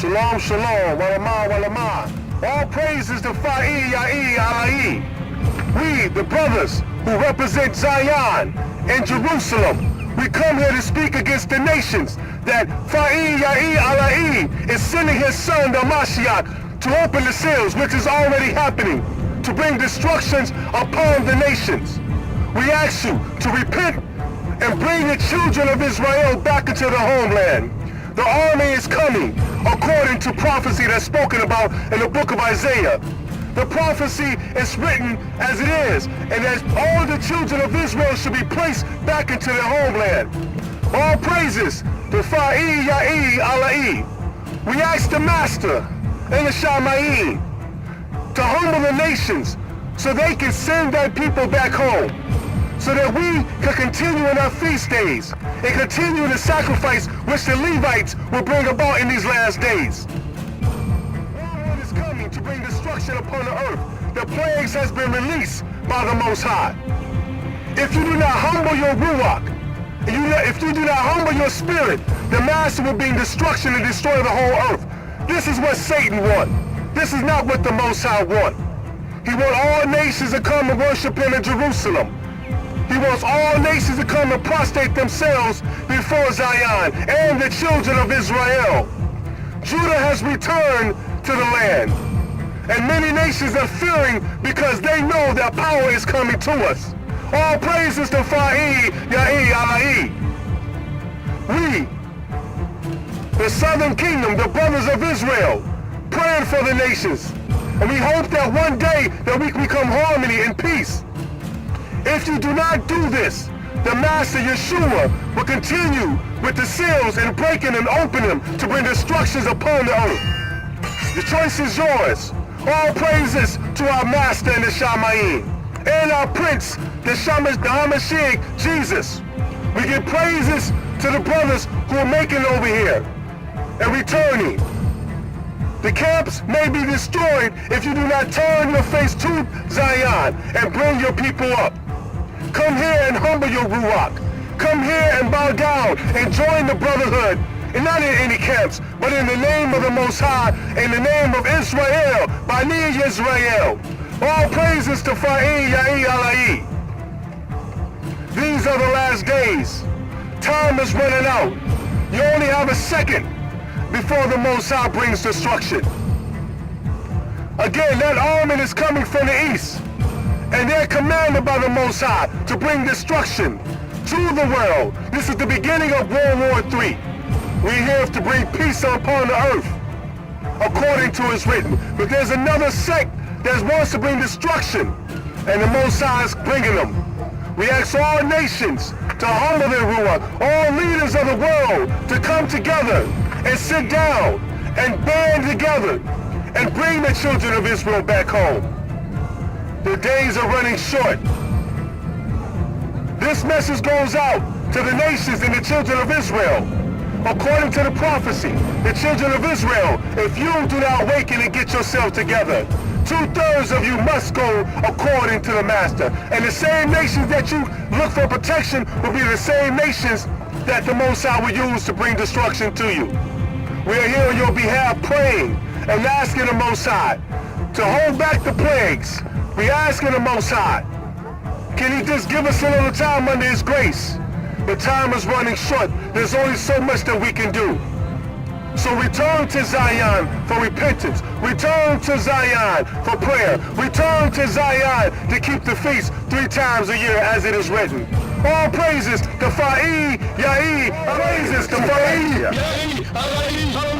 Shalom, shalom, walama, walama. All praises to Fa'i Ya'i Ala'i. We, the brothers who represent Zion and Jerusalem, we come here to speak against the nations that Fa'i Ya'i Ala'i is sending his son, the Mashiach, to open the seals, which is already happening, to bring destructions upon the nations. We ask you to repent and bring the children of Israel back into the homeland. The army is coming according to prophecy that's spoken about in the book of Isaiah. The prophecy is written as it is, and as all the children of Israel should be placed back into their homeland. All praises to Fa'i Ya'i Ala'i. We ask the Master and the Shamayim to humble the nations so they can send their people back home, so that we can continue in our feast days and continue the sacrifice which the Levites will bring about in these last days. Wormwood is coming to bring destruction upon the earth. The plagues has been released by the Most High. If you do not humble your Ruach, if you do not humble your spirit, the Master will bring destruction and destroy the whole earth. This is what Satan wants. This is not what the Most High wants. He wants all nations to come and worship him in Jerusalem. He wants all nations to come and prostrate themselves before Zion and the children of Israel. Judah has returned to the land, and many nations are fearing because they know that power is coming to us. All praises to Fa'i Ya'i Ala'i. We, the southern kingdom, the brothers of Israel, praying for the nations, and we hope that one day that we can become harmony and peace. If you do not do this, the Master Yeshua will continue with the seals and breaking and opening them to bring destructions upon the earth. The choice is yours. All praises to our Master and the Shamayim, and our Prince, the Hamashiach, Jesus. We give praises to the brothers who are making it over here and returning. The camps may be destroyed if you do not turn your face to Zion and bring your people up. Come here and humble your Ruach. Come here and bow down and join the brotherhood, and not in any camps, but in the name of the Most High, in the name of Israel, Bani Israel. All praises to Fa'i Ya'i Ala'i. These are the last days. Time is running out. You only have a second before the Most High brings destruction. Again, that army is coming from the east, and they're commanded by the Most High to bring destruction to the world. This is the beginning of World War III. We're here to bring peace upon the earth, according to it's written. But there's another sect that wants to bring destruction, and the Most High is bringing them. We ask all nations to humble their Ruach, all leaders of the world to come together and sit down and band together and bring the children of Israel back home. The days are running short. This message goes out to the nations and the children of Israel. According to the prophecy, the children of Israel, if you do not awaken and get yourself together, 2/3 of you must go according to the Master. And the same nations that you look for protection will be the same nations that the Most High will use to bring destruction to you. We are here on your behalf praying and asking the Most High to hold back the plagues. We asking the Most High, can he just give us a little time under his grace? The time is running short. There's only so much that we can do. So return to Zion for repentance. Return to Zion for prayer. Return to Zion to keep the feast 3 times a year as it is written. All praises to Fa'i Ya'i. Praises to Fa'i Ya'i.